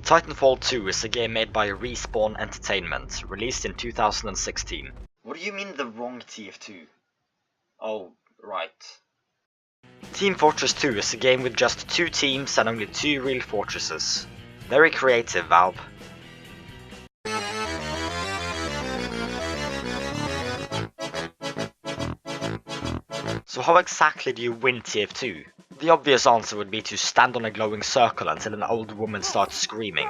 Titanfall 2 is a game made by Respawn Entertainment, released in 2016. What do you mean the wrong TF2? Oh, right. Team Fortress 2 is a game with just 2 teams and only 2 real fortresses. Very creative, Valve. So how exactly do you win TF2? The obvious answer would be to stand on a glowing circle until an old woman starts screaming.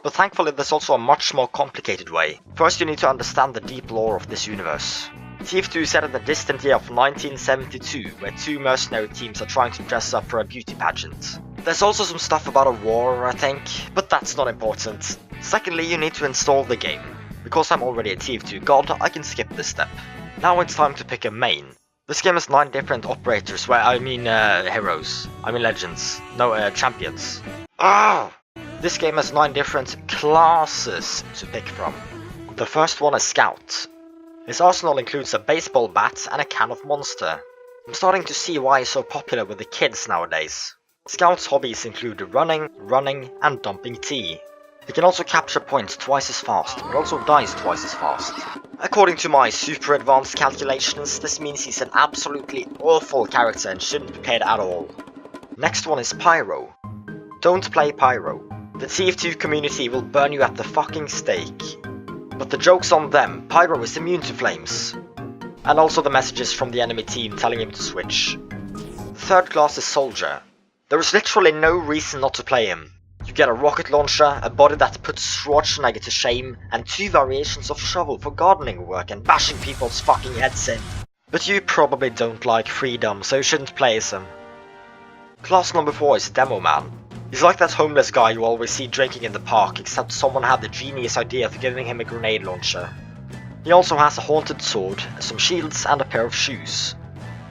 But thankfully there's also a much more complicated way. First you need to understand the deep lore of this universe. TF2 is set in the distant year of 1972, where 2 mercenary teams are trying to dress up for a beauty pageant. There's also some stuff about a war, I think, but that's not important. Secondly, you need to install the game. Because I'm already a TF2 god, I can skip this step. Now it's time to pick a main. This game has 9 different operators, where I mean heroes. I mean legends. No, champions. Ah! This game has 9 different classes to pick from. The first one is Scout. His arsenal includes a baseball bat and a can of Monster. I'm starting to see why he's so popular with the kids nowadays. Scout's hobbies include running, and dumping tea. He can also capture points twice as fast, but also dies twice as fast. According to my super advanced calculations, this means he's an absolutely awful character and shouldn't be played at all. Next one is Pyro. Don't play Pyro. The TF2 community will burn you at the fucking stake. But the joke's on them, Pyro is immune to flames. And also the messages from the enemy team telling him to switch. The third class is Soldier. There is literally no reason not to play him. You get a rocket launcher, a body that puts Schwarzenegger to shame, and 2 variations of shovel for gardening work and bashing people's fucking heads in. But you probably don't like freedom, so you shouldn't play as him. Class number 4 is Demo Man. He's like that homeless guy you always see drinking in the park, except someone had the genius idea of giving him a grenade launcher. He also has a haunted sword, some shields and a pair of shoes.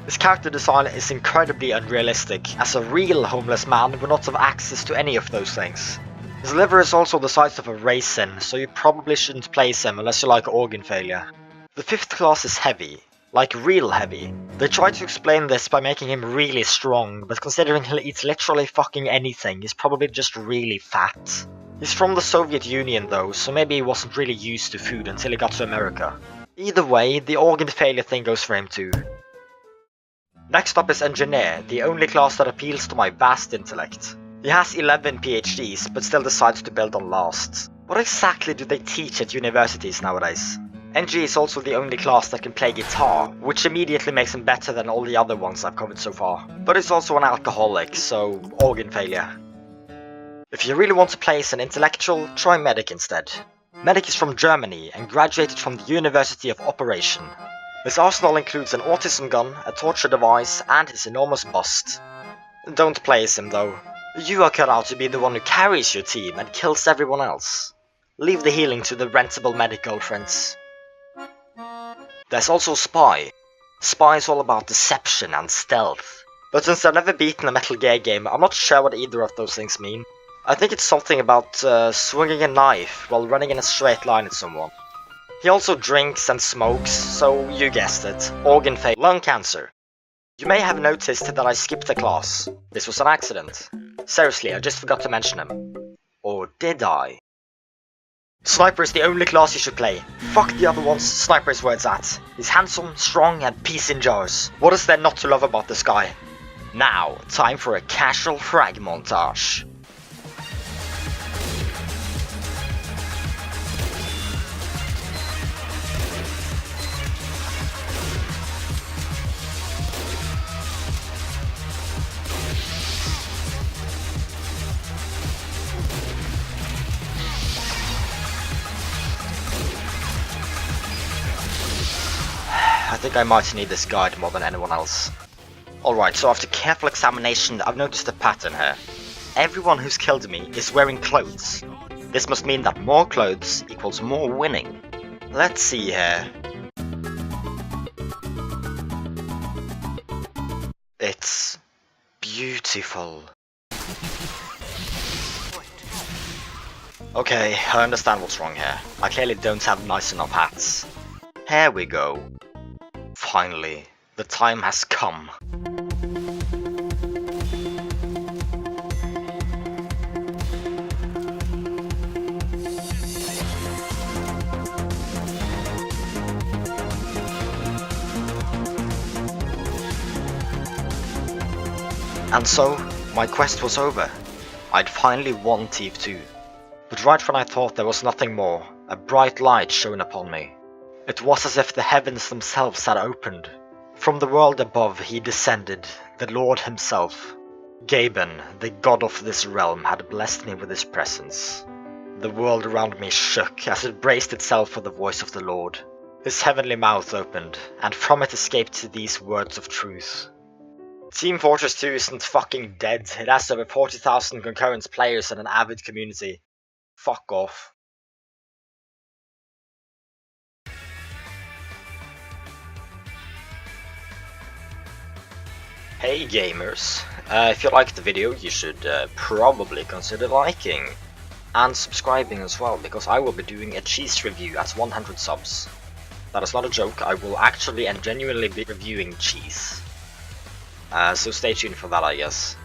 His character design is incredibly unrealistic, as a real homeless man would not have access to any of those things. His liver is also the size of a raisin, so you probably shouldn't place him unless you like organ failure. The 5th class is Heavy. Like real heavy. They try to explain this by making him really strong, but considering he'll eat literally fucking anything, he's probably just really fat. He's from the Soviet Union though, so maybe he wasn't really used to food until he got to America. Either way, the organ failure thing goes for him too. Next up is Engineer, the only class that appeals to my vast intellect. He has 11 PhDs, but still decides to build on last. What exactly do they teach at universities nowadays? NG is also the only class that can play guitar, which immediately makes him better than all the other ones I've covered so far. But he's also an alcoholic, so organ failure. If you really want to play as an intellectual, try Medic instead. Medic is from Germany and graduated from the University of Operation. His arsenal includes an autism gun, a torture device, and his enormous bust. Don't play as him though. You are cut out to be the one who carries your team and kills everyone else. Leave the healing to the rentable medic girlfriends. There's also Spy. Spy is all about deception and stealth. But since I've never beaten a Metal Gear game, I'm not sure what either of those things mean. I think it's something about swinging a knife while running in a straight line at someone. He also drinks and smokes, so you guessed it, organ failure, lung cancer. You may have noticed that I skipped a class. This was an accident. Seriously, I just forgot to mention him. Or did I? Sniper is the only class you should play. Fuck the other ones, Sniper is where it's at. He's handsome, strong, and peace in jars. What is there not to love about this guy? Now, time for a casual frag montage. I think I might need this guide more than anyone else. Alright, so after careful examination, I've noticed a pattern here. Everyone who's killed me is wearing clothes. This must mean that more clothes equals more winning. Let's see here. It's beautiful. Okay, I understand what's wrong here. I clearly don't have nice enough hats. Here we go. Finally, the time has come. And so, my quest was over. I'd finally won Thief 2. But right when I thought there was nothing more, a bright light shone upon me. It was as if the heavens themselves had opened. From the world above he descended, the Lord himself. Gaben, the god of this realm, had blessed me with his presence. The world around me shook as it braced itself for the voice of the Lord. His heavenly mouth opened, and from it escaped these words of truth. Team Fortress 2 isn't fucking dead. It has over 40,000 concurrent players and an avid community. Fuck off. Hey gamers, if you liked the video you should probably consider liking and subscribing as well, because I will be doing a cheese review at 100 subs. That is not a joke, I will actually and genuinely be reviewing cheese. So stay tuned for that, I guess.